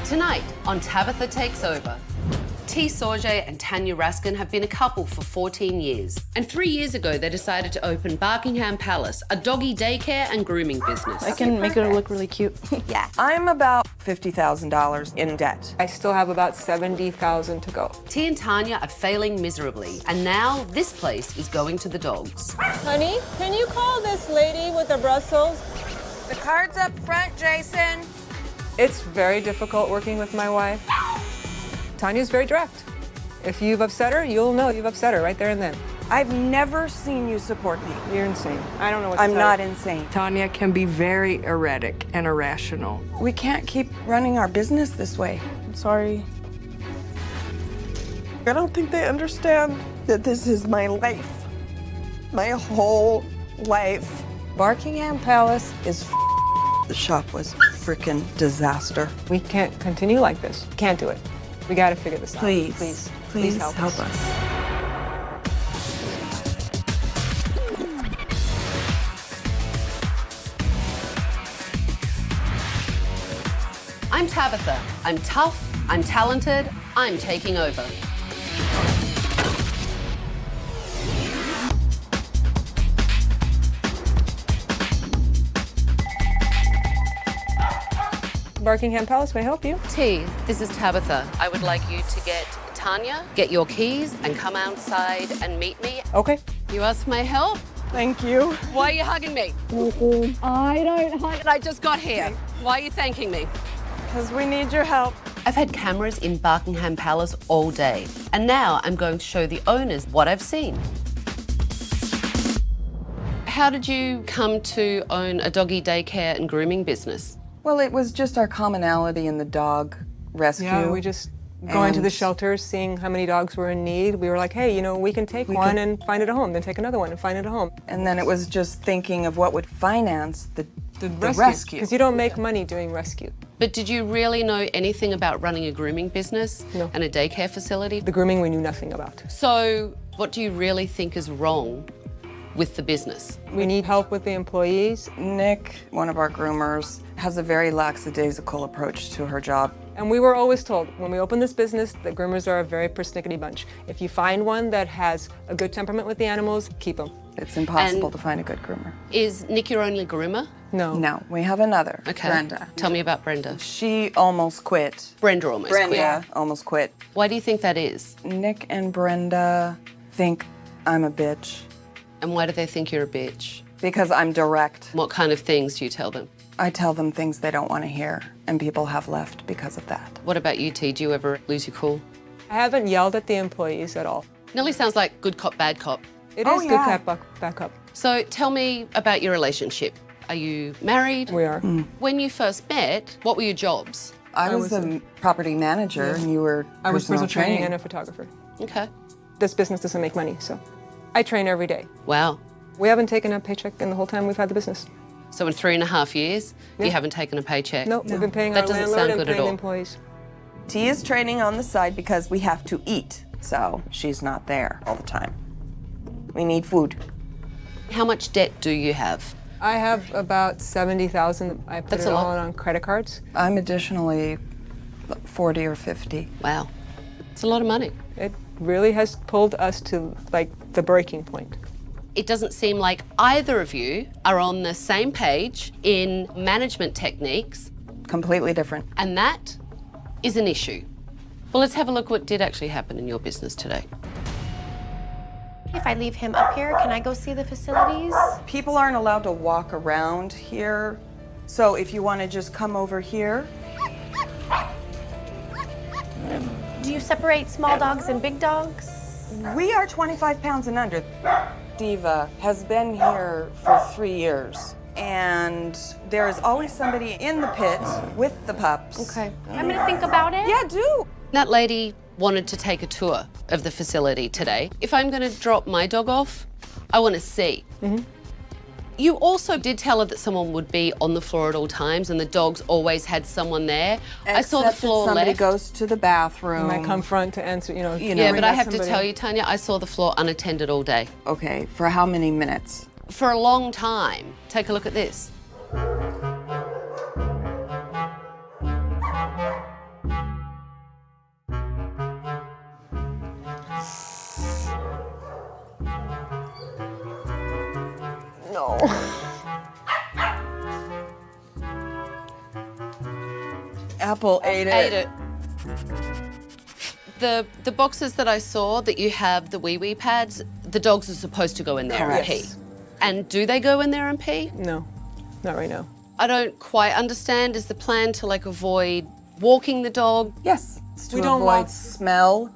Tonight on Tabitha Takes Over. T. Sorge and Tanya Raskin have been a couple for 14 years. And 3 years ago, they decided to open Barkingham Palace, a doggy daycare and grooming business. I can make it look really cute. Yeah. I'm about $50,000 in debt. I still have about $70,000 to go. T and Tanya are failing miserably. And now this place is going to the dogs. Honey, can you call this lady with the Brussels? The card's up front, Jason. It's very difficult working with my wife. Tanya's very direct. If you've upset her, you'll know you've upset her right there and then. I've never seen you support me. You're insane. I don't know what to I'm tell not you. insane. Tanya can be very erratic and irrational. We can't keep running our business this way. I'm sorry. I don't think they understand that this is my life. My whole life. Barkingham Palace is The shop was a frickin' disaster. We can't continue like this. Can't do it. We gotta figure this out. Please, please help us. I'm Tabitha. I'm tough, I'm talented, I'm taking over. Barkingham Palace, may I help you? T, this is Tabitha. I would like you to get Tanya, get your keys, and come outside and meet me. Okay. You asked my help? Thank you. Why are you hugging me? I don't hug. I just got here. Why are you thanking me? Because we need your help. I've had cameras in Barkingham Palace all day, and now I'm going to show the owners what I've seen. How did you come to own a doggy daycare and grooming business? Well, it was just our commonality in the dog rescue. Yeah, we just going to the And- shelters, seeing how many dogs were in need. We were like, hey, you know, we can take one and find it a home, then take another one and find it a home. And then it was just thinking of what would finance the rescue. Because you don't make money doing rescue. But did you really know anything about running a grooming business No. and a daycare facility? The grooming we knew nothing about. So what do you really think is wrong with the business? We need help with the employees, Nick, one of our groomers, has a very lackadaisical approach to her job. and we were always told when we open this business that groomers are a very persnickety bunch. If you find one that has a good temperament with the animals, keep them. It's impossible And- to find a good groomer. Is Nick your only groomer? No. No, we have another, Okay. Brenda. Tell me about Brenda. She almost quit. Brenda almost Brenda quit. almost quit. Why do you think that is? Nick and Brenda think I'm a bitch And why do they think you're a bitch? because I'm direct. What kind of things do you tell them? I tell them things they don't want to hear, and people have left because of that. What about you, T? Do you ever lose your cool? I haven't yelled at the employees at all. Nearly sounds like good cop, bad cop. It Oh, is yeah. good cat backup. So tell me about your relationship. Are you married? We are. When you first met, what were your jobs? I was a property manager, and you were I was personal personal training and a photographer. Okay. This business doesn't make money, so I train every day. Wow. We haven't taken a paycheck in the whole time we've had the business. So in 3.5 years, you Yeah. haven't taken a paycheck? No, we've been paying That our doesn't landlord sound and good at paying the all. employees. T is training on the side because we have to eat, so she's not there all the time. We need food. How much debt do you have? I have about 70,000. I put That's it a lot. all on credit cards. I'm additionally 40 or 50. Wow. It's a lot of money. It really has pulled us to like the breaking point. It doesn't seem like either of you are on the same page in management techniques, Completely different. and that is an issue. Well, let's have a look what did actually happen in your business today. If I leave him up here, can I go see the facilities? People aren't allowed to walk around here, so if you want to just come over here. Do you separate small dogs and big dogs? We are 25 pounds and under. Diva has been here for 3 years, and there is always somebody in the pit with the pups. Okay. I'm gonna think about it. Yeah, do. That lady wanted to take a tour of the facility today. If I'm going to drop my dog off, I want to see. You also did tell her that someone would be on the floor at all times and the dogs always had someone there. I saw the Except that floor somebody left. goes to the bathroom. I come front to answer, you know. Yeah, bring but I back have to somebody. tell you, Tanya, I saw the floor unattended all day. Okay, for how many minutes? For a long time. Take a look at this. No. Apple ate it. Ate it. The boxes that I saw that you have the wee pads, the dogs are supposed to go in there and pee. Yes. And do they go in there and pee? No, not right now. I don't quite understand. Is the plan to like avoid walking the dog? Yes. It's to We don't avoid want- smell,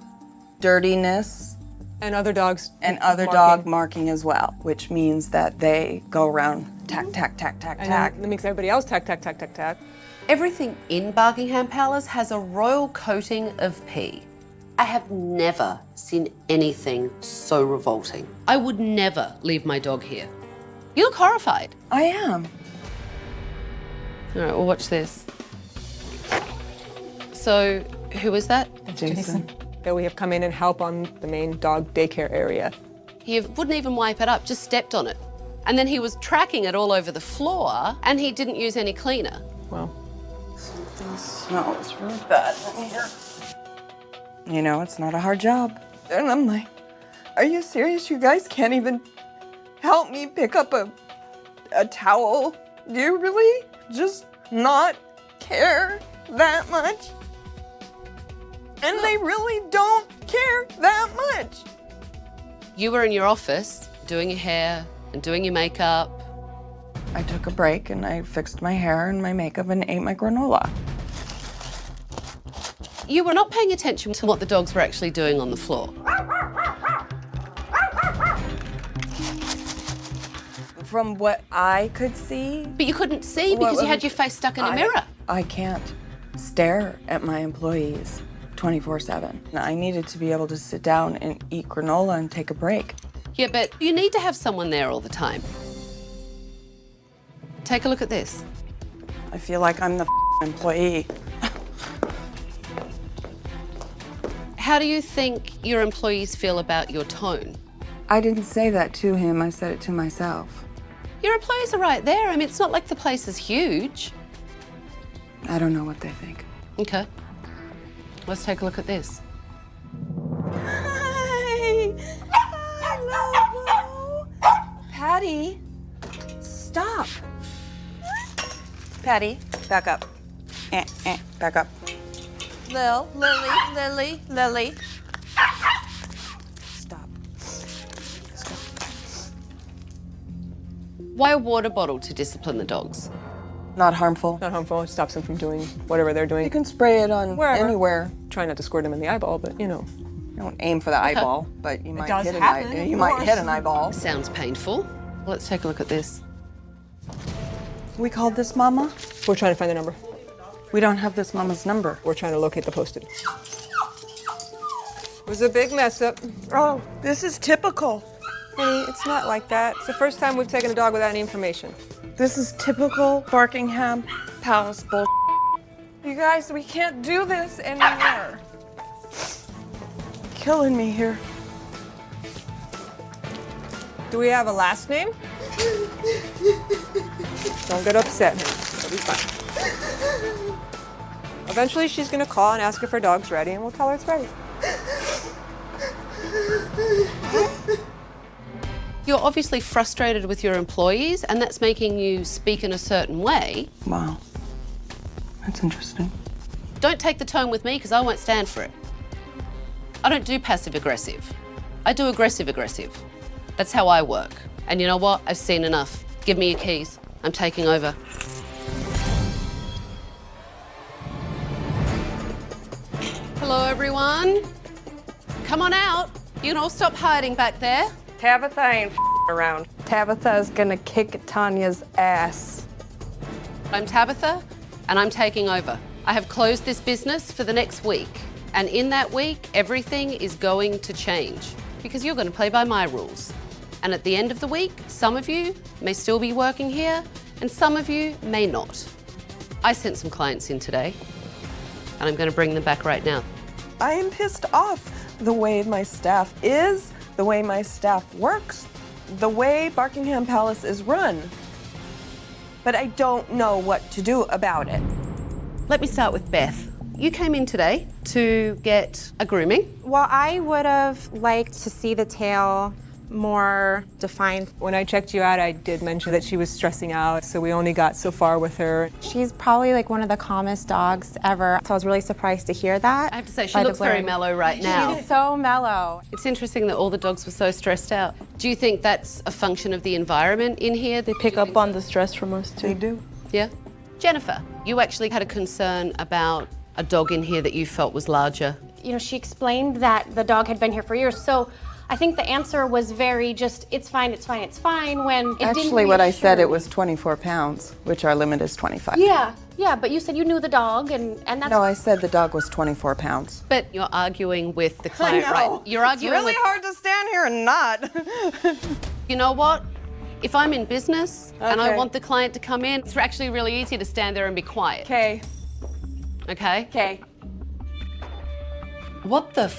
dirtiness, And other dogs. and other marking. dog marking as well, which means that they go around tack, tack, tack, tack, And tack. then that makes everybody else tack, tack, tack, tack, tack. Everything in Barkingham Palace has a royal coating of pee. I have never seen anything so revolting. I would never leave my dog here. You look horrified. I am. All right, well, watch this. So, who is that? Jason. That we have come in and help on the main dog daycare area. He wouldn't even wipe it up, just stepped on it. And then he was tracking it all over the floor, and he didn't use any cleaner. Well, It smells really bad in here. You know, it's not a hard job. And I'm like, are you serious? You guys can't even help me pick up a towel? Do you really just not care that much? And they really don't care that much. You were in your office doing your hair and doing your makeup. I took a break and I fixed my hair and my makeup and ate my granola. You were not paying attention to what the dogs were actually doing on the floor. From what I could see, But you couldn't see because you had your face stuck in a mirror. I can't stare at my employees 24/7. I needed to be able to sit down and eat granola and take a break. Yeah, but you need to have someone there all the time. Take a look at this. I feel like I'm the employee. How do you think your employees feel about your tone? I didn't say that to him, I said it to myself. Your employees are right there. I mean, it's not like the place is huge. I don't know what they think. Okay. Let's take a look at this. Hi. Hello. Patty, stop. Patty, back up. Back up. Lily. Stop. Why a water bottle to discipline the dogs? Not harmful. not harmful. It stops them from doing whatever they're You doing. can spray it on Wherever. anywhere. Try not to squirt them in the eyeball, but you know. Don't aim for the eyeball, but you might does hit happen, an of you might course. hit an eyeball. Sounds painful. Let's take a look at this. We called this Mama. We're trying to find the number. We don't have this Mama's number. We're trying to locate the posted. It was a big mess up. Oh, this is typical. Honey, it's not like that. It's the first time we've taken a dog without any information. This is typical Barkingham Palace bull. You guys, we can't do this anymore. Killing me here. Do we have a last name? Don't get upset, honey. It'll be fine. Eventually, she's gonna call and ask if her dog's ready, and we'll tell her it's ready. You're obviously frustrated with your employees, and that's making you speak in a certain way. Wow. That's interesting. Don't take the tone with me because I won't stand for it. I don't do passive aggressive. I do aggressive aggressive. That's how I work. And you know what? I've seen enough. Give me your keys. I'm taking over. Hello, everyone. Come on out. You can all stop hiding back there. Tabitha ain't around. Tabitha is gonna kick Tanya's ass. I'm Tabitha, and I'm taking over. I have closed this business for the next week. And in that week, everything is going to change because you're going to play by my rules. And at the end of the week, some of you may still be working here and some of you may not. I sent some clients in today and I'm going to bring them back right now. I am pissed off the way my staff is, the way my staff works, the way Barkingham Palace is run. But I don't know what to do about it. Let me start with Beth. You came in today to get a grooming. Well, I would have liked to see the tail more defined. When I checked you out, I did mention that she was stressing out, so we only got so far with her. She's probably like one of the calmest dogs ever, so I was really surprised to hear that. I have to say, she by the looks very blaring. mellow right now. She's so mellow. It's interesting that all the dogs were so stressed out. Do you think that's a function of the environment in here? They pick up on the stress from us too. They do. Yeah? Jennifer, you actually had a concern about a dog in here that you felt was larger. You know, she explained that the dog had been here for years, so I think the answer was very just, it's fine, it's fine, it's fine, when it didn't Actually, what I said, reassure it me. was 24 pounds, which our limit is 25. Yeah, but you said you knew the dog, and that's... No, I said the dog was 24 pounds. But you're arguing with the client, I know. right? You're arguing it's really with... hard to stand here and not. You know what? If I'm in business and I Okay. want the client to come in, it's actually really easy to stand there and be quiet. Okay. Okay? Okay. What the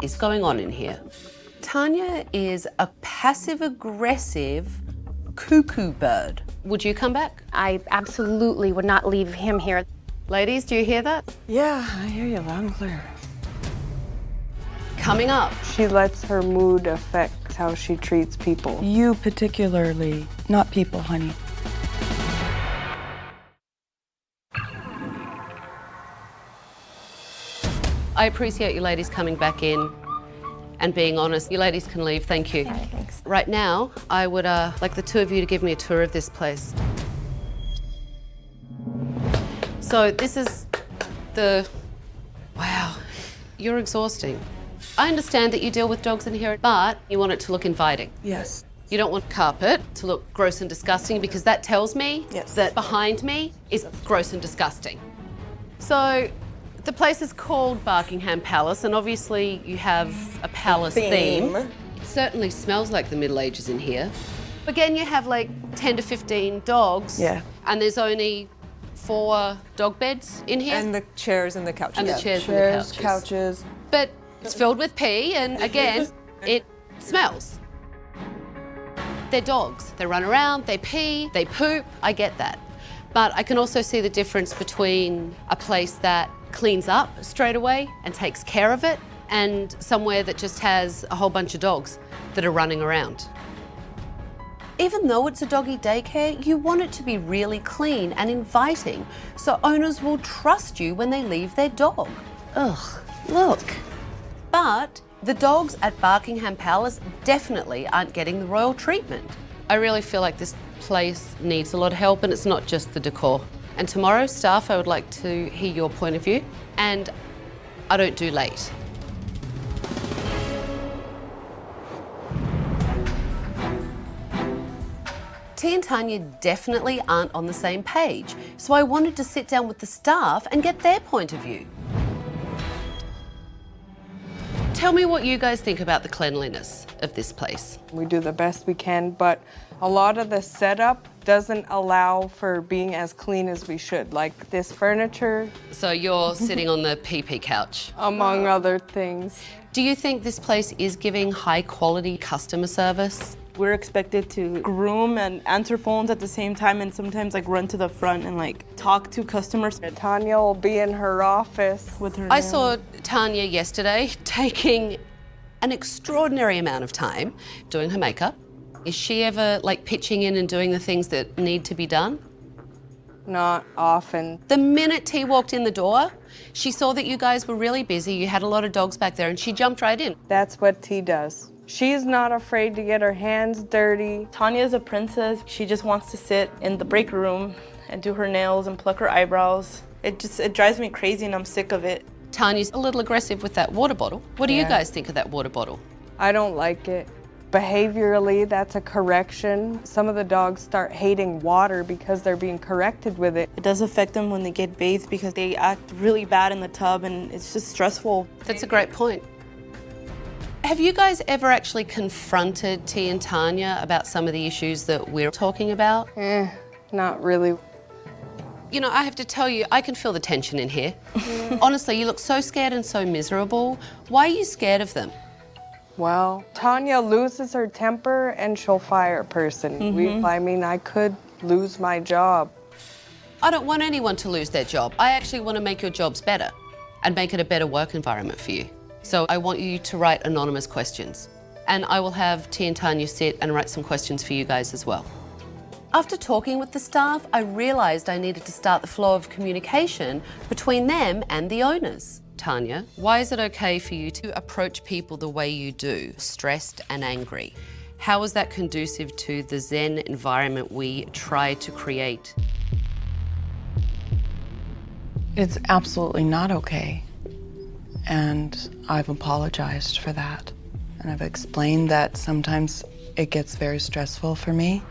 is going on in here? Tanya is a passive-aggressive cuckoo bird. Would you come back? I absolutely would not leave him here. Ladies, do you hear that? Yeah, I hear you loud and clear. Coming up. She lets her mood affect how she treats people. You particularly, not people, honey. I appreciate you ladies coming back in and being honest. You ladies can leave, thank you. Thanks. Right now, I would like the two of you to give me a tour of this place. So this is wow, you're exhausting. I understand that you deal with dogs in here, but you want it to look inviting. Yes. You don't want carpet to look gross and disgusting because that tells me Yes. that behind me is gross and disgusting. So the place is called Barkingham Palace, and obviously you have a palace theme. It certainly smells like the Middle Ages in here. Again, you have like 10 to 15 dogs. Yeah. And there's only 4 dog beds in here. And the chairs and the couches. And the chairs and Chairs, the couches. couches. But it's filled with pee, and again, it smells. They're dogs. They run around, they pee, they poop. I get that. But I can also see the difference between a place that cleans up straight away and takes care of it, and somewhere that just has a whole bunch of dogs that are running around. Even though it's a doggy daycare, you want it to be really clean and inviting so owners will trust you when they leave their dog. Ugh, look. But the dogs at Barkingham Palace definitely aren't getting the royal treatment. I really feel like this place needs a lot of help, and it's not just the decor. And tomorrow, staff, I would like to hear your point of view, and I don't do late. T and Tanya definitely aren't on the same page, so I wanted to sit down with the staff and get their point of view. Tell me what you guys think about the cleanliness of this place. We do the best we can, but a lot of the setup doesn't allow for being as clean as we should. Like this furniture, So you're sitting on the PP couch. among other things. Do you think this place is giving high quality customer service? We're expected to groom and answer phones at the same time, and sometimes like run to the front and like talk to customers Tanya will be in her office. with her I nails. saw Tanya yesterday taking an extraordinary amount of time doing her makeup. Is she ever like pitching in and doing the things that need to be done? Not often. The minute T walked in the door, she saw that you guys were really busy, you had a lot of dogs back there, and she jumped right in. That's what T does. She's not afraid to get her hands dirty. Tanya's a princess. She just wants to sit in the break room and do her nails and pluck her eyebrows. It drives me crazy, and I'm sick of it. Tanya's a little aggressive with that water bottle. What do you Yeah. guys think of that water bottle? I don't like it. Behaviorally, that's a correction. Some of the dogs start hating water because they're being corrected with it. It does affect them when they get bathed because they act really bad in the tub, and it's just stressful. That's a great point. Have you guys ever actually confronted T and Tanya about some of the issues that we're talking about? Not really. You know, I have to tell you, I can feel the tension in here. Honestly, you look so scared and so miserable. Why are you scared of them? Well, Tanya loses her temper and she'll fire a person. I mean, I could lose my job. I don't want anyone to lose their job. I actually want to make your jobs better and make it a better work environment for you. So I want you to write anonymous questions. and I will have T and Tanya sit and write some questions for you guys as well. After talking with the staff, I realised I needed to start the flow of communication between them and the owners. Tanya, why is it okay for you to approach people the way you do, stressed and angry? How is that conducive to the Zen environment we try to create? It's absolutely not okay. And I've apologized for that. And I've explained that sometimes it gets very stressful for me.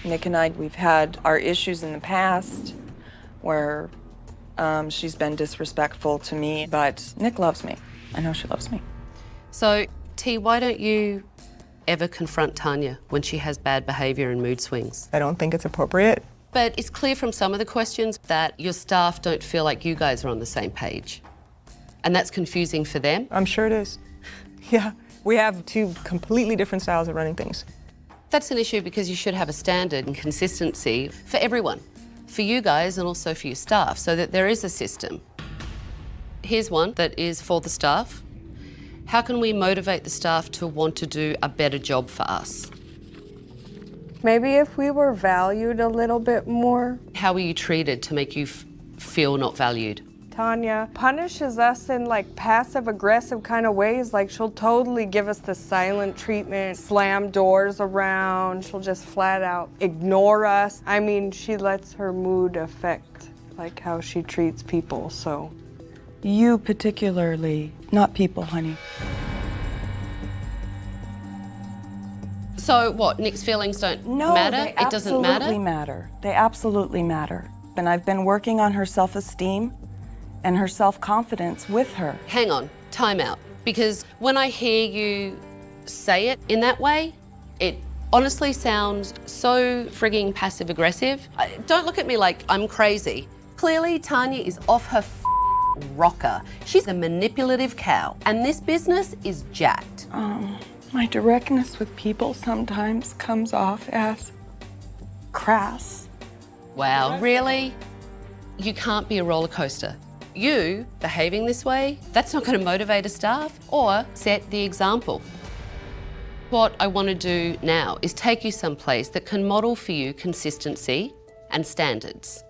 Nick and I, we've had our issues in the past where she's been disrespectful to me, but Nick loves me. I know she loves me. So, T, why don't you ever confront Tanya when she has bad behaviour and mood swings? I don't think it's appropriate. But it's clear from some of the questions that your staff don't feel like you guys are on the same page. And that's confusing for them. I'm sure it is. Yeah, we have two completely different styles of running things. That's an issue because you should have a standard and consistency for everyone, for you guys and also for your staff, so that there is a system. Here's one that is for the staff. How can we motivate the staff to want to do a better job for us? Maybe if we were valued a little bit more. How were you treated to make you feel not valued? Tanya punishes us in like passive-aggressive kind of ways. Like she'll totally give us the silent treatment, slam doors around. She'll just flat out ignore us. I mean, she lets her mood affect like how she treats people, so. You particularly, not people, honey. So what, Nick's feelings don't matter? It doesn't matter? They absolutely matter. They absolutely matter. And I've been working on her self-esteem and her self-confidence with her. Hang on, time out. Because when I hear you say it in that way, it honestly sounds so frigging passive-aggressive. Don't look at me like I'm crazy. Clearly, Tanya is off her rocker. She's a manipulative cow, and this business is jacked. My directness with people sometimes comes off as crass. Wow, really? You can't be a roller coaster. You behaving this way, that's not going to motivate a staff or set the example. What I want to do now is take you someplace that can model for you consistency and standards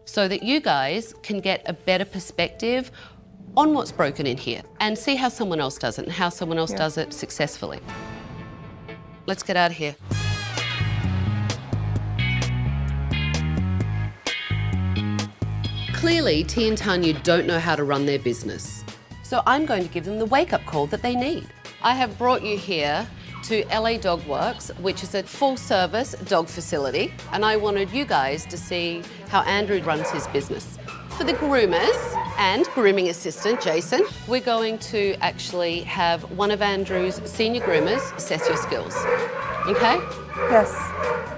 so that you guys can get a better perspective on what's broken in here and see how someone else does it and how someone else does it successfully. Let's get out of here. Clearly, T and Tanya don't know how to run their business. So I'm going to give them the wake-up call that they need. I have brought you here to LA Dog Works, which is a full-service dog facility, and I wanted you guys to see how Andrew runs his business. For the groomers and grooming assistant, Jason, we're going to actually have one of Andrew's senior groomers assess your skills. Okay? Yes.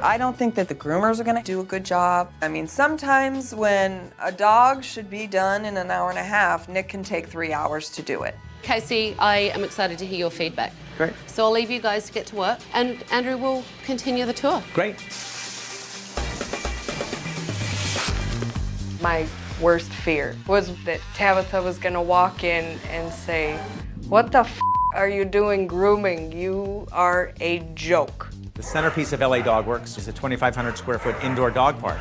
I don't think that the groomers are gonna do a good job. I mean, sometimes when a dog should be done in an hour and a half, Nick can take 3 hours to do it. Casey, I am excited to hear your feedback. Great. So I'll leave you guys to get to work, and Andrew will continue the tour. Great. My worst fear was that Tabitha was gonna walk in and say, "What the f are you doing grooming? You are a joke." The centerpiece of LA Dog Works is a 2,500 square foot indoor dog park.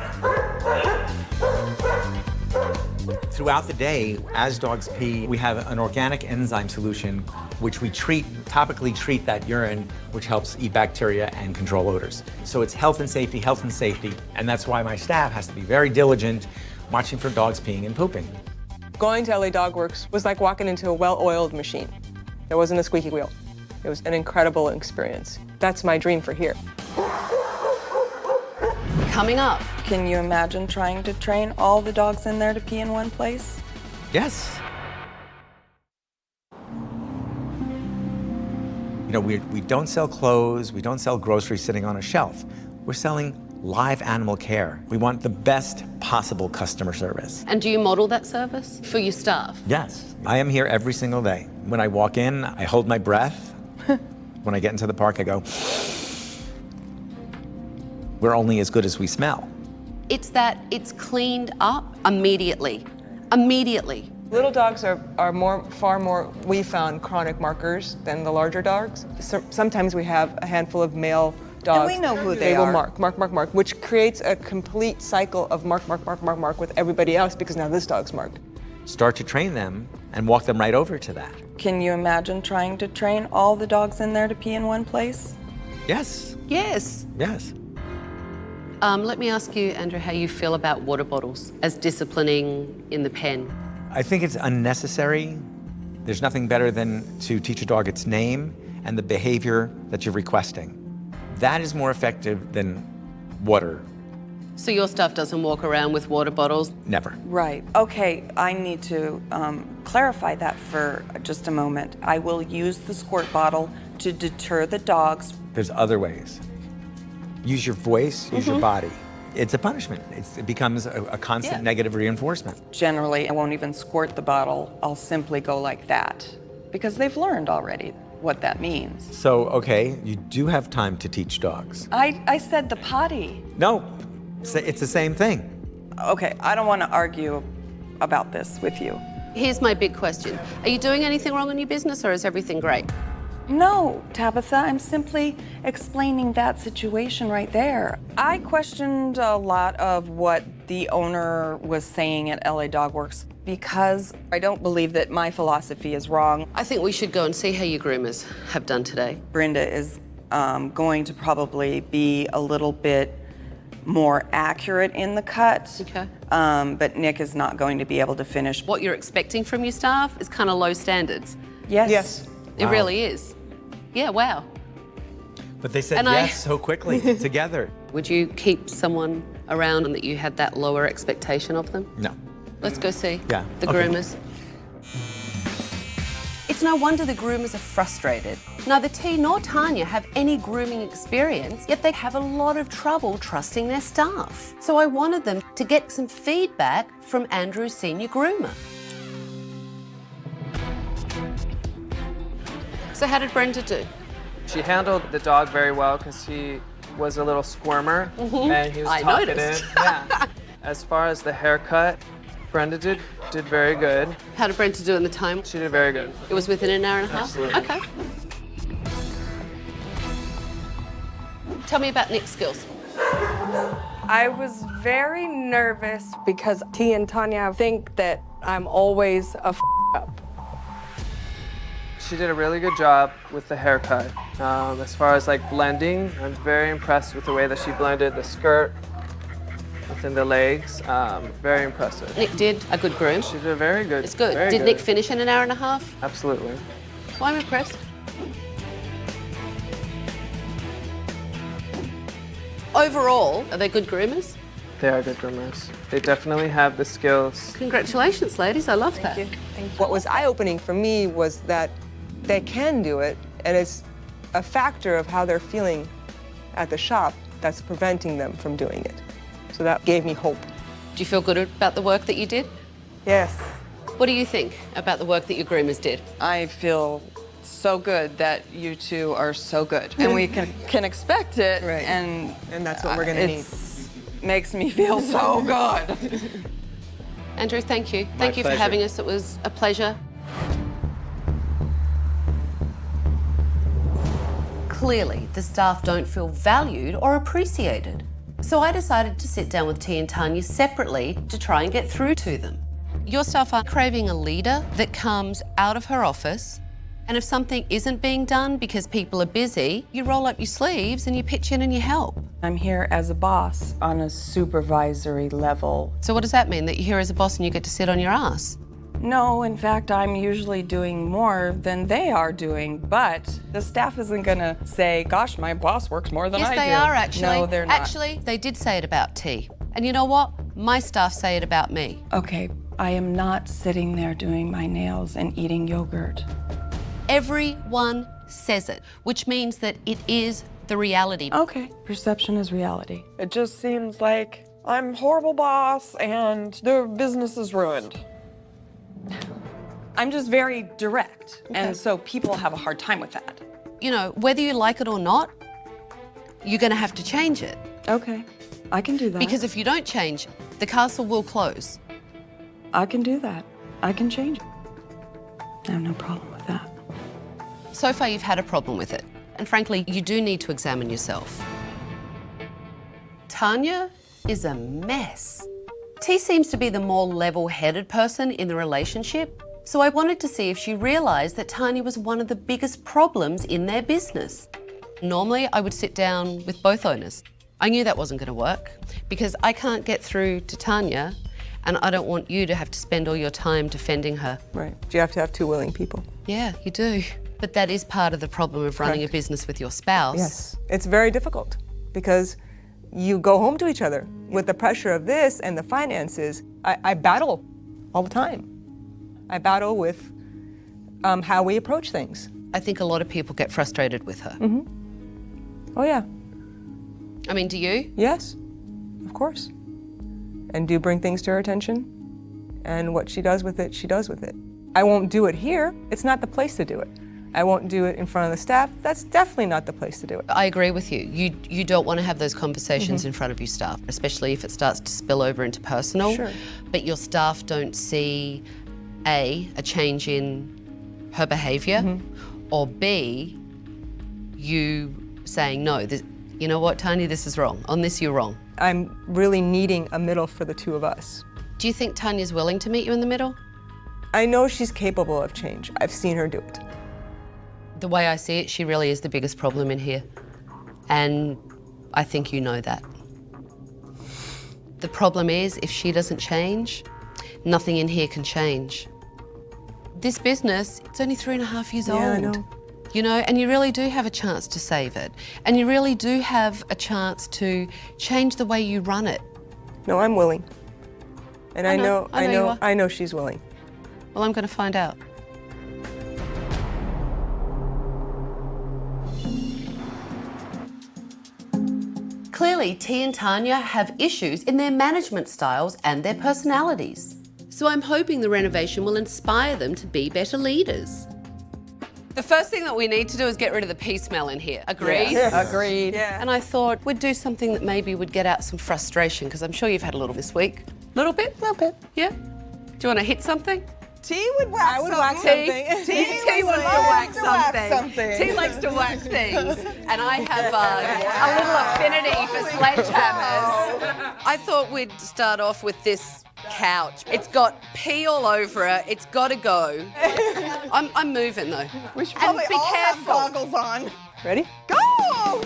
Throughout the day, as dogs pee, we have an organic enzyme solution which we topically treat that urine, which helps eat bacteria and control odors. So it's health and safety, and that's why my staff has to be very diligent watching for dogs peeing and pooping. Going to LA Dog Works was like walking into a well-oiled machine. There wasn't a squeaky wheel. It was an incredible experience. That's my dream for here. Coming up. Can you imagine trying to train all the dogs in there to pee in one place? Yes. You know, we don't sell clothes, we don't sell groceries sitting on a shelf. We're selling live animal care. We want the best possible customer service. And do you model that service for your staff? Yes. I am here every single day. When I walk in, I hold my breath. When I get into the park, I go, we're only as good as we smell. It's that it's cleaned up immediately. Immediately. Little dogs are far more, we found, chronic markers than the larger dogs. Sometimes we have a handful of male dogs. And we know who they will are. mark, which creates a complete cycle of mark with everybody else because now this dog's marked. Start to train them and walk them right over to that. Can you imagine trying to train all the dogs in there to pee in one place? Yes, Yes. yes. Let me ask you, Andrew, how you feel about water bottles as disciplining in the pen. I think it's unnecessary. There's nothing better than to teach a dog its name and the behavior that you're requesting. That is more effective than water. So your staff doesn't walk around with water bottles? Never. Right. Okay, I need to clarify that for just a moment. I will use the squirt bottle to deter the dogs. There's other ways. Use your voice, use your body. It's a punishment. It becomes a constant negative reinforcement. Generally, I won't even squirt the bottle. I'll simply go like that because they've learned already what that means. So, okay, you do have time to teach dogs. I said the potty. No, it's the same thing. Okay, I don't want to argue about this with you. Here's my big question. Are you doing anything wrong in your business or is everything great? No, Tabitha, I'm simply explaining that situation right there. I questioned a lot of what the owner was saying at LA Dog Works because I don't believe that my philosophy is wrong. I think we should go and see how your groomers have done today. Brenda is going to probably be a little bit more accurate in the cut. Okay. But Nick is not going to be able to finish. What you're expecting from your staff is kind of low standards. Yes. Yes. It really is. Yeah, wow. But they said And yes so quickly, together. Would you keep someone around and that you had that lower expectation of them? No. Let's go see Yeah, the okay. groomers. It's no wonder the groomers are frustrated. Neither T nor Tanya have any grooming experience, yet they have a lot of trouble trusting their staff. So I wanted them to get some feedback from Andrew's senior groomer. So how did Brenda do? She handled the dog very well because he was a little squirmer and he was I talkative. noticed. Yeah. As far as the haircut, Brenda did very good. How did Brenda do in the time? She did very good. It was within an hour and a half? Absolutely. Okay. Tell me about Nick's skills. I was very nervous because T and Tanya think that I'm always a up. She did a really good job with the haircut. As far as like blending, I'm very impressed with the way that she blended the skirt within the legs. Very impressive. Nick did a good groom. She did very good. It's good. Very Did good. Nick finish in an hour and a half? Absolutely. Well, I'm impressed. Overall, are they good groomers? They are good groomers. They definitely have the skills. Congratulations, ladies. I love that. Thank you. What was eye-opening for me was that they can do it, and it's a factor of how they're feeling at the shop that's preventing them from doing it. So that gave me hope. Do you feel good about the work that you did? Yes. What do you think about the work that your groomers did? I feel so good that you two are so good. And we can expect it. Right. And that's what we're gonna need. Makes me feel so good. Andrew, thank you. Thank you for pleasure. having us. It was a pleasure. Clearly, the staff don't feel valued or appreciated. So I decided to sit down with T and Tanya separately to try and get through to them. Your staff are craving a leader that comes out of her office, and if something isn't being done because people are busy, you roll up your sleeves and you pitch in and you help. I'm here as a boss on a supervisory level. So what does that mean, that you're here as a boss and you get to sit on your ass? No, in fact, I'm usually doing more than they are doing, but the staff isn't gonna say, gosh, my boss works more than I do. Yes, they are actually. No, they're not. Actually, they did say it about T. And you know what? My staff say it about me. Okay, I am not sitting there doing my nails and eating yogurt. Everyone says it, which means that it is the reality. Okay, perception is reality. It just seems like I'm a horrible boss and the business is ruined. I'm just very direct, and so people have a hard time with that. You know, whether you like it or not, you're going to have to change it. Okay, I can do that. Because if you don't change, the castle will close. I can do that. I can change it. I have no problem with that. So far, you've had a problem with it. And frankly, you do need to examine yourself. Tanya is a mess. T seems to be the more level-headed person in the relationship, so I wanted to see if she realised that Tanya was one of the biggest problems in their business. Normally, I would sit down with both owners. I knew that wasn't going to work because I can't get through to Tanya, and I don't want you to have to spend all your time defending her. Right. You have to have two willing people. Yeah, you do. But that is part of the problem of running a business with your spouse. Yes. It's very difficult because you go home to each other. With the pressure of this and the finances, I battle all the time. I battle with how we approach things. I think a lot of people get frustrated with her. Oh, yeah. I mean, do you? Yes, of course. And do bring things to her attention. And what she does with it, she does with it. I won't do it here. It's not the place to do it. I won't do it in front of the staff. That's definitely not the place to do it. I agree with you. You don't want to have those conversations in front of your staff, especially if it starts to spill over into personal. Sure. But your staff don't see, A, a change in her behaviour, or B, you saying, no, this, you know what, Tanya, this is wrong. On this, you're wrong. I'm really needing a middle for the two of us. Do you think Tanya's willing to meet you in the middle? I know she's capable of change. I've seen her do it. The way I see it, she really is the biggest problem in here. And I think you know that. The problem is, if she doesn't change, nothing in here can change. This business, it's only 3.5 years old. Yeah, I know. You know, and you really do have a chance to save it. And you really do have a chance to change the way you run it. No, I'm willing. And I know you are. she's willing. Well, I'm going to find out. Clearly, T and Tanya have issues in their management styles and their personalities. So I'm hoping the renovation will inspire them to be better leaders. The first thing that we need to do is get rid of the pea smell in here. Agreed? Yes. Agreed. Yeah. And I thought we'd do something that maybe would get out some frustration, because I'm sure you've had a little this week. Little bit? Little bit. Yeah? Do you want to hit something? T would wax T wants to wax something. something. T likes to wax things. And I have a little affinity for sledgehammers. I thought we'd start off with this couch. It's got pee all over it. It's got to go. I'm moving though. We should probably be all careful. have goggles on. Ready? Go!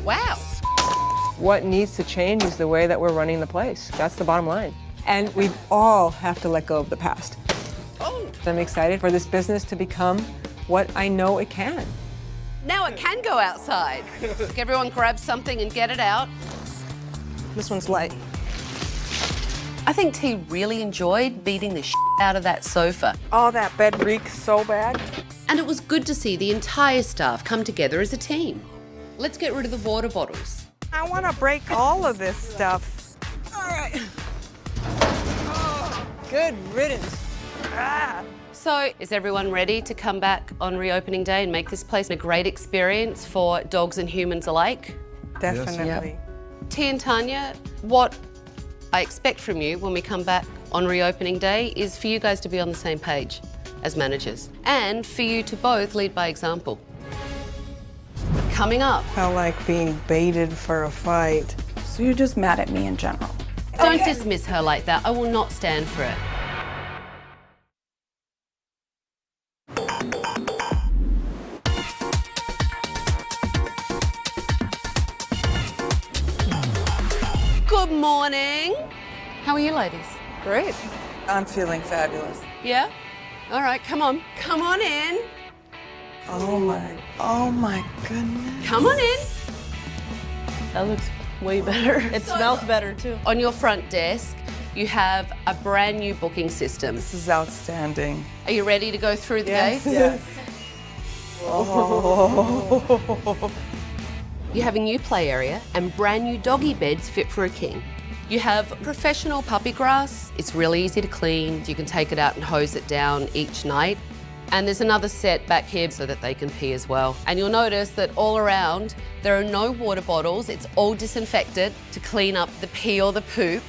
Wow. What needs to change is the way that we're running the place. That's the bottom line. And we all have to let go of the past. Oh. I'm excited for this business to become what I know it can. Now it can go outside. Everyone grab something and get it out. This one's light. I think T really enjoyed beating the shit out of that sofa. Oh, that bed reeks so bad. And it was good to see the entire staff come together as a team. Let's get rid of the water bottles. I want to break all of this stuff. All right. Oh, good riddance. So, is everyone ready to come back on reopening day and make this place a great experience for dogs and humans alike? Definitely. T and Tanya, what I expect from you when we come back on reopening day is for you guys to be on the same page as managers and for you to both lead by example. Coming up. I like being baited for a fight. So you're just mad at me in general? Don't dismiss her like that. I will not stand for it. Good morning. How are you ladies? Great. I'm feeling fabulous. Yeah? All right, come on. Come on in. Oh my goodness. Come on in. That looks way better. It smells better too. On your front desk, you have a brand new booking system. This is outstanding. Are you ready to go through the gates? Yes. You have a new play area and brand new doggy beds fit for a king. You have professional puppy grass. It's really easy to clean. You can take it out and hose it down each night. And there's another set back here so that they can pee as well. And you'll notice that all around, there are no water bottles. It's all disinfected to clean up the pee or the poop.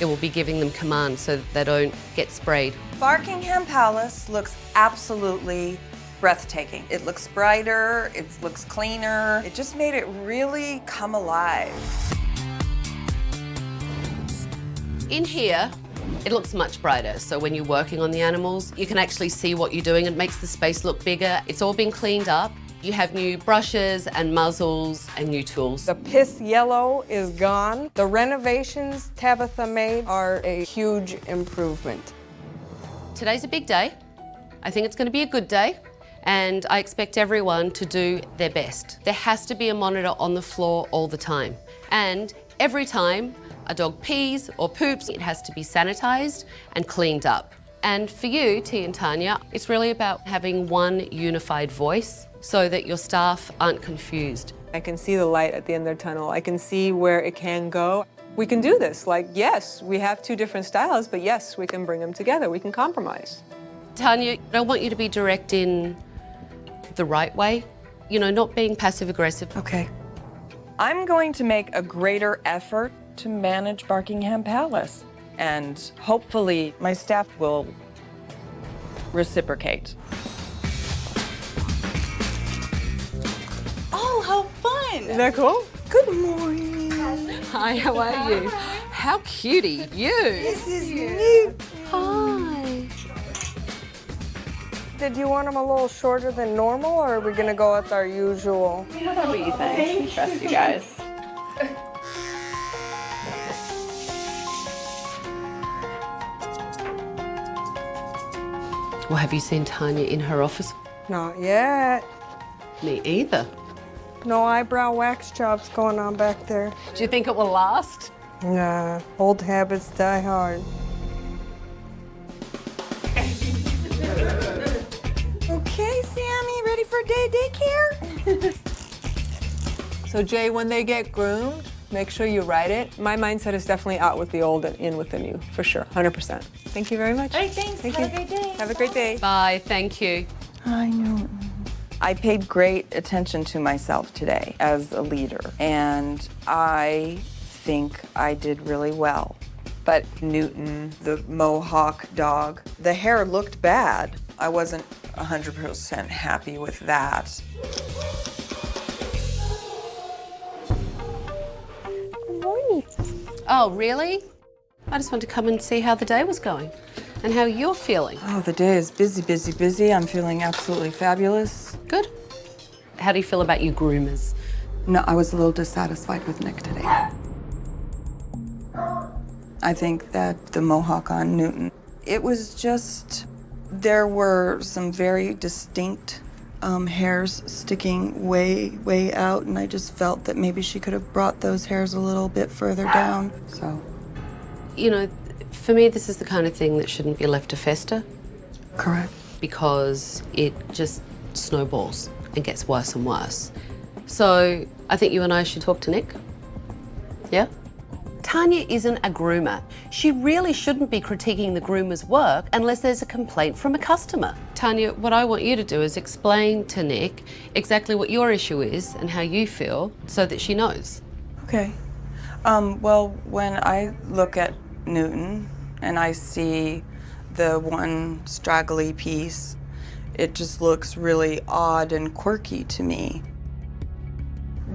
It will be giving them commands so that they don't get sprayed. Barkingham Palace looks absolutely breathtaking. It looks brighter, it looks cleaner. It just made it really come alive. In here, it looks much brighter. So when you're working on the animals, you can actually see what you're doing. It makes the space look bigger. It's all been cleaned up. You have new brushes and muzzles and new tools. The piss yellow is gone. The renovations Tabitha made are a huge improvement. Today's a big day. I think it's going to be a good day. And I expect everyone to do their best. There has to be a monitor on the floor all the time. And every time a dog pees or poops, it has to be sanitized and cleaned up. And for you, T and Tanya, it's really about having one unified voice so that your staff aren't confused. I can see the light at the end of the tunnel. I can see where it can go. We can do this. Like, yes, we have two different styles, but yes, we can bring them together. We can compromise. Tanya, I want you to be direct in the right way, you know, not being passive aggressive. Okay. I'm going to make a greater effort to manage Barkingham Palace, and hopefully my staff will reciprocate. Oh, how fun! Isn't that cool? Good morning. Hi, how are you? How cutie, you. This is new. Hi. Did you want them a little shorter than normal, or are we gonna go with our usual? Whatever you think. We trust you guys. Well, have you seen Tanya in her office? Not yet. Me either. No eyebrow wax jobs going on back there. Do you think it will last? Nah, old habits die hard. Okay, Sammy, ready for daycare? So Jay, when they get groomed, make sure you ride it. My mindset is definitely out with the old and in with the new, for sure, 100%. Thank you very much. All right, thanks. Thank Have you. a great day. Have a great day. Bye, thank you. I know. I paid great attention to myself today as a leader, and I think I did really well. But Newton, the Mohawk dog, the hair looked bad. I wasn't 100% happy with that. Good morning. Oh, really? I just wanted to come and see how the day was going and how you're feeling. Oh, the day is busy, busy, busy. I'm feeling absolutely fabulous. Good. How do you feel about your groomers? No, I was a little dissatisfied with Nick today. I think that the Mohawk on Newton, it was just, there were some very distinct hairs sticking way out, and I just felt that maybe she could have brought those hairs a little bit further down, so. You know, for me, this is the kind of thing that shouldn't be left to fester Correct. because it just snowballs and gets worse and worse. So I think you and I should talk to Nick. Yeah? Tanya isn't a groomer. She really shouldn't be critiquing the groomer's work unless there's a complaint from a customer. Tanya, what I want you to do is explain to Nick exactly what your issue is and how you feel so that she knows. Okay. Well, when I look at Newton and I see the one straggly piece, it just looks really odd and quirky to me.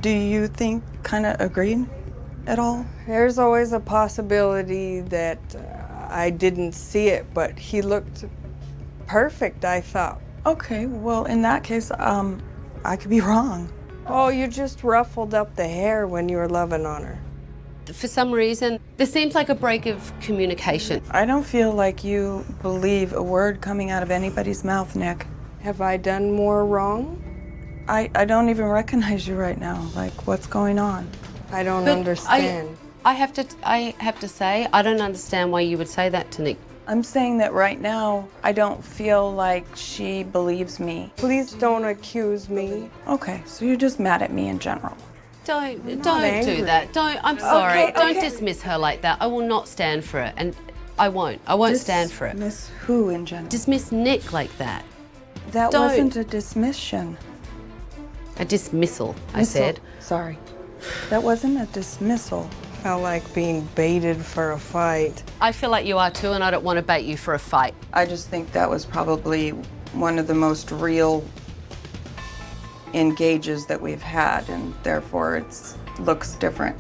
Do you think kind of agreed at all? There's always a possibility that I didn't see it, but he looked perfect, I thought. Okay, well, in that case, I could be wrong. Oh, you just ruffled up the hair when you were loving on her. For some reason, there seems like a break of communication. I don't feel like you believe a word coming out of anybody's mouth, Nick. Have I done more wrong? I don't even recognize you right now. Like, what's going on? I don't But understand. I have to say, I don't understand why you would say that to Nick. I'm saying that right now, I don't feel like she believes me. Please don't accuse me. Okay, so you're just mad at me in general. Don't angry. do that. I'm sorry. Okay. Don't dismiss her like that. I will not stand for it, and I won't stand for it. Dismiss who in general? Dismiss Nick like that. That don't. wasn't a dismission. A dismissal, I said. Sorry. That wasn't a dismissal. felt like being baited for a fight. I feel like you are too, and I don't want to bait you for a fight. I just think that was probably one of the most real engages that we've had, and therefore it looks different.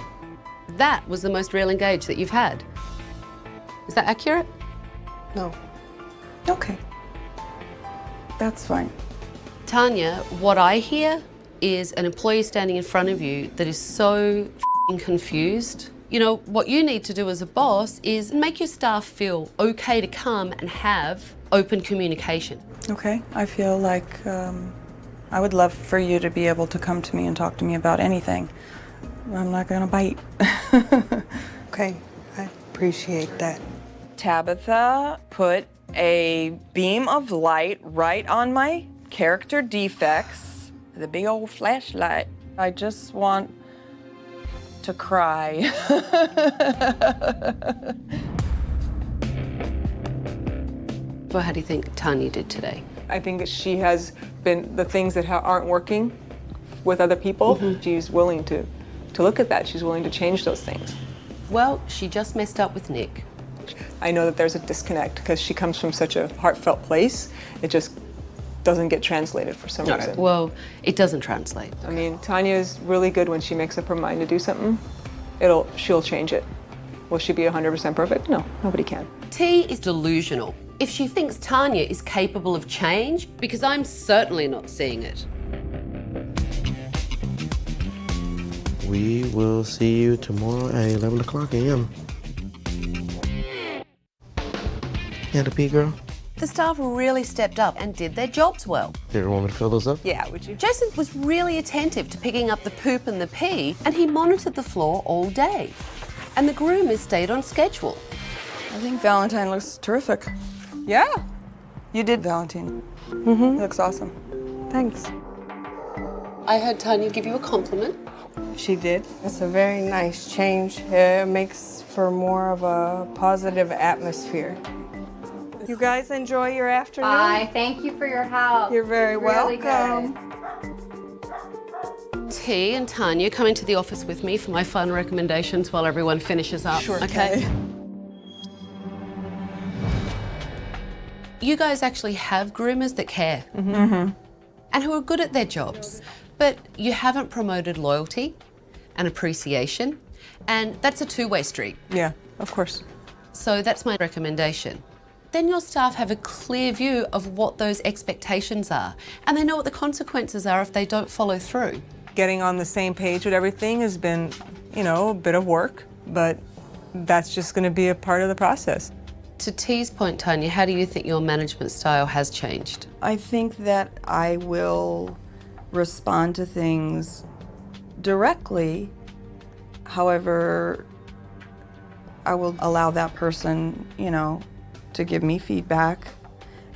That was the most real engage that you've had. Is that accurate? No. Okay. That's fine. Tanya, what I hear is an employee standing in front of you that is so f***ing confused. You know, what you need to do as a boss is make your staff feel okay to come and have open communication. Okay, I feel like I would love for you to be able to come to me and talk to me about anything. I'm not gonna bite. Okay, I appreciate that. Tabitha put a beam of light right on my character defects, the big old flashlight. I just want to cry. Well, how do you think Tanya did today? I think that she has been, the things that aren't working with other people, she's willing to look at that. She's willing to change those things. Well, she just messed up with Nick. I know that there's a disconnect because she comes from such a heartfelt place. It just doesn't get translated for some reason. Well, it doesn't translate. I mean, Tanya is really good when she makes up her mind to do something. She'll change it. Will she be 100% perfect? No, nobody can. T is delusional. If she thinks Tanya is capable of change, because I'm certainly not seeing it. We will see you tomorrow at 11 o'clock a.m. Yeah, the P girl. The staff really stepped up and did their jobs well. Did you want me to fill those up? Yeah, would you? Jason was really attentive to picking up the poop and the pee, and he monitored the floor all day. And the groomers stayed on schedule. I think Valentine looks terrific. Yeah. You did Valentine. He looks awesome. Thanks. I heard Tanya give you a compliment. She did. It's a very nice change. It makes for more of a positive atmosphere. You guys enjoy your afternoon? Bye. Thank you for your help. You're very Really welcome. T and Tanya come into the office with me for my fun recommendations while everyone finishes up. Sure, okay. You guys actually have groomers that care and who are good at their jobs, but you haven't promoted loyalty and appreciation, and that's a two-way street. Yeah, of course. So that's my recommendation. Then your staff have a clear view of what those expectations are, and they know what the consequences are if they don't follow through. Getting on the same page with everything has been, you know, a bit of work, but that's just going to be a part of the process. To T's point, Tanya, how do you think your management style has changed? I think that I will respond to things directly. However, I will allow that person, you know, to give me feedback.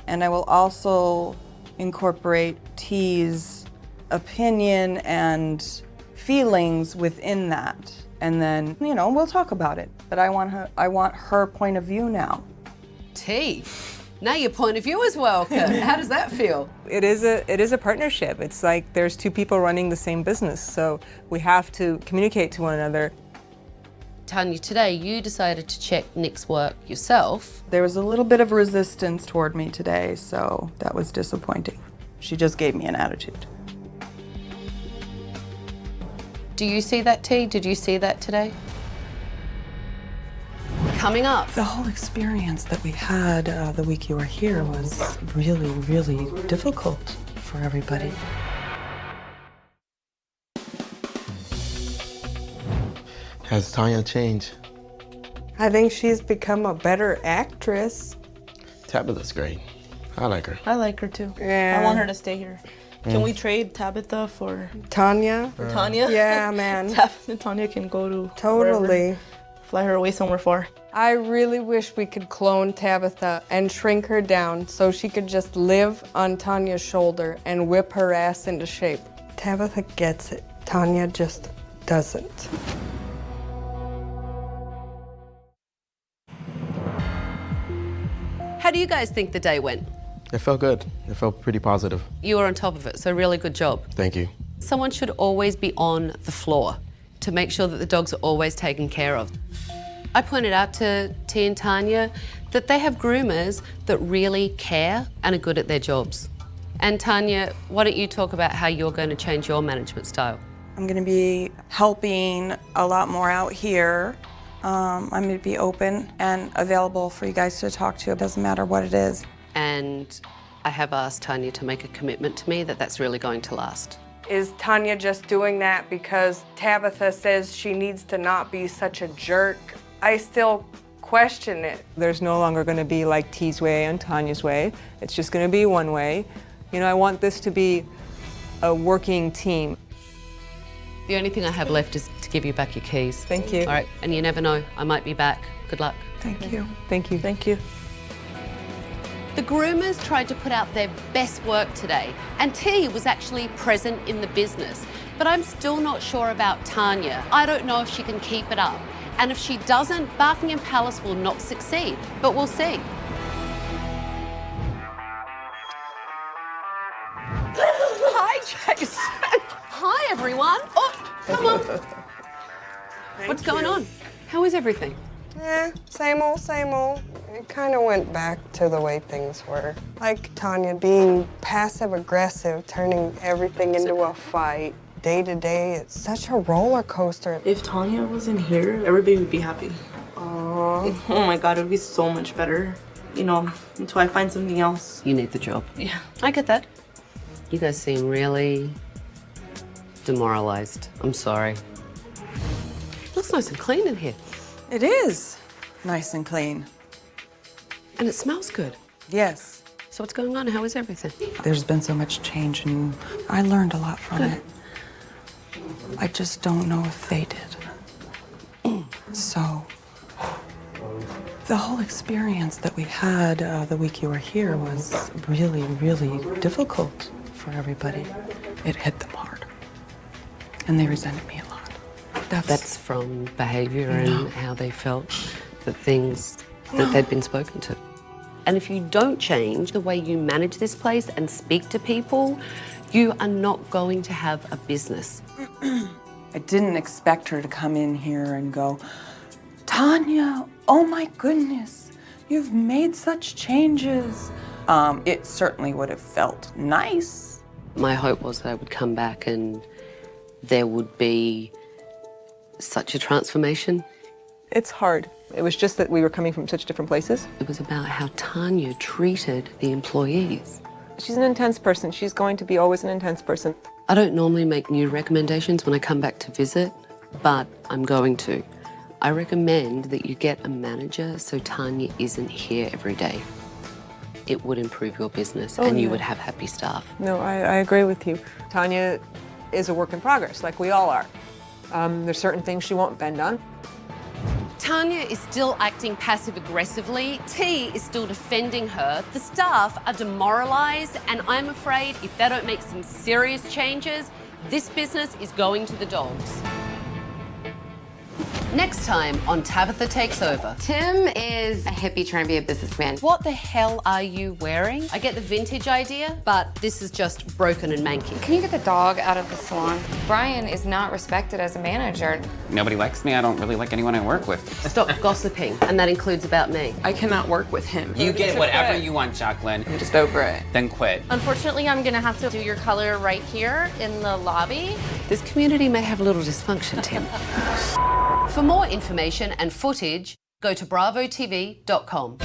And I will also incorporate T's opinion and feelings within that. And then, you know, we'll talk about it. But I want her point of view now. T, now your point of view is welcome. How does that feel? It is a partnership. It's like there's two people running the same business, so we have to communicate to one another. Tanya, today you decided to check Nick's work yourself. There was a little bit of resistance toward me today, so that was disappointing. She just gave me an attitude. Do you see that, T? Did you see that today? Coming up. The whole experience that we had the week you were here was really, really difficult for everybody. Has Tanya changed? I think she's become a better actress. Tabitha's great. I like her. I like her too. Yeah. I want her to stay here. Can we trade Tabitha for Tanya? Tanya? Yeah, man. Tanya can go to Totally. wherever. Fly her away somewhere far. I really wish we could clone Tabitha and shrink her down so she could just live on Tanya's shoulder and whip her ass into shape. Tabitha gets it. Tanya just doesn't. How do you guys think the day went? It felt good. It felt pretty positive. You were on top of it, so really good job. Thank you. Someone should always be on the floor to to make sure that the dogs are always taken care of. I pointed out to T and Tanya that they have groomers that really care and are good at their jobs. And Tanya, why don't you talk about how you're going to change your management style? I'm going to be helping a lot more out here. I'm going to be open and available for you guys to talk to. It doesn't matter what it is. And I have asked Tanya to make a commitment to me that that's really going to last. Is Tanya just doing that because Tabitha says she needs to not be such a jerk? I still question it. There's no longer going to be like T's way and Tanya's way. It's just going to be one way. You know, I want this to be a working team. The only thing I have left is to give you back your keys. Thank you. All right, and you never know, I might be back. Good luck. Thank you. Thank you. Thank you. The groomers tried to put out their best work today, and T was actually present in the business. But I'm still not sure about Tanya. I don't know if she can keep it up. And if she doesn't, Barkingham Palace will not succeed. But we'll see. Hi, Jason. Hi, everyone. Oh, come on. What's going on? How is everything? Same old, same old. It kind of went back to the way things were. Like Tanya being passive-aggressive, turning everything into a fight. Day to day, it's such a roller coaster. If Tanya wasn't here, everybody would be happy. Oh my God, it would be so much better. You know, until I find something else. You need the job. Yeah. I get that. You guys seem really demoralized. I'm sorry. It looks nice and clean in here. It is nice and clean. And it smells good. Yes. So what's going on? How is everything? There's been so much change, and I learned a lot from it. I just don't know if they did. So, the whole experience that we had the week you were here was really, really difficult for everybody. It hit them hard. And they resented me a lot. That's from behavior and how they felt, the things that they'd been spoken to. And if you don't change the way you manage this place and speak to people, you are not going to have a business. I didn't expect her to come in here and go, Tanya, oh my goodness, you've made such changes. It certainly would have felt nice. My hope was that I would come back and there would be such a transformation. It's hard. It was just that we were coming from such different places. It was about how Tanya treated the employees. She's an intense person. She's going to be always an intense person. I don't normally make new recommendations when I come back to visit, but I'm going to. I recommend that you get a manager so Tanya isn't here every day. It would improve your business and you would have happy staff. No, I agree with you. Tanya is a work in progress, like we all are. There's certain things she won't bend on. Tanya is still acting passive-aggressively. T is still defending her. The staff are demoralised, and I'm afraid if they don't make some serious changes, this business is going to the dogs. Next time on Tabitha Takes Over. Tim is a hippie trying to be a businessman. What the hell are you wearing? I get the vintage idea, but this is just broken and manky. Can you get the dog out of the salon? Brian is not respected as a manager. Nobody likes me. I don't really like anyone I work with. Stop gossiping, and that includes about me. I cannot work with him. You get whatever you want, Jacqueline. I'm just over it. Then quit. Unfortunately, I'm gonna have to do your color right here in the lobby. This community may have a little dysfunction, Tim. For more information and footage, go to bravotv.com.